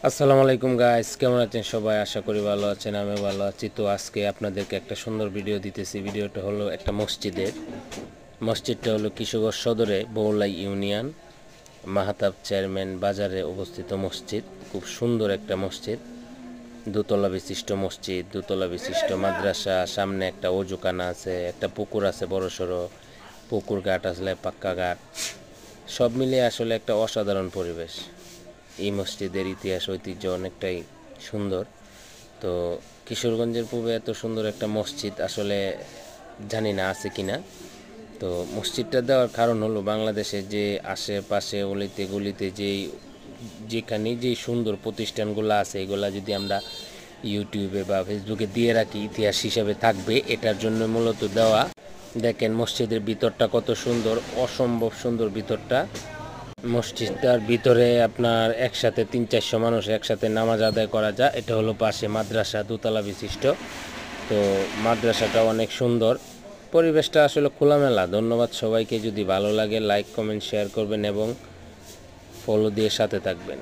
আসসালামু আলাইকুম গাইস, কেমন আছেন সবাই? আশা করি ভালো আছেন। আমি ভালো আছি। তো আজকে আপনাদেরকে একটা সুন্দর ভিডিও দিতেছি। ভিডিওটা হলো একটা মসজিদের। মসজিদটা হলো কিশোরগঞ্জ সদরে বৌলাই ইউনিয়ন মাহাতাব চেয়ারম্যান বাজারে অবস্থিত মসজিদ। খুব সুন্দর একটা মসজিদ, দোতলা বিশিষ্ট মসজিদ, দোতলা বিশিষ্ট মাদ্রাসা, সামনে একটা অজুখানা আছে, একটা পুকুর আছে, বড় সড়ো পুকুর, ঘাট আসলে পাক্কা ঘাট, সব মিলিয়ে আসলে একটা অসাধারণ পরিবেশ। এই মসজিদের ইতিহাস ঐতিহ্য অনেকটাই সুন্দর। তো কিশোরগঞ্জের পূর্বে এত সুন্দর একটা মসজিদ আসলে জানি না আছে কিনা। তো মসজিদটা দেওয়ার কারণ হলো বাংলাদেশে যে আশেপাশে অলিতে গলিতে যেখানে যেই সুন্দর প্রতিষ্ঠানগুলো আছে এগুলা যদি আমরা ইউটিউবে বা ফেসবুকে দিয়ে রাখি ইতিহাস হিসাবে থাকবে, এটার জন্য মূলত দেওয়া। দেখেন মসজিদের ভিতরটা কত সুন্দর, অসম্ভব সুন্দর ভিতরটা। মসজিদটার ভিতরে আপনার একসাথে 300-400 মানুষ একসাথে নামাজ আদায় করা যায়। এটা হলো পাশে মাদ্রাসা, দোতলা বিশিষ্ট। তো মাদ্রাসাটা অনেক সুন্দর, পরিবেশটা আসলে খোলামেলা। ধন্যবাদ সবাইকে। যদি ভালো লাগে লাইক কমেন্ট শেয়ার করবেন এবং ফলো দিয়ে সাথে থাকবেন।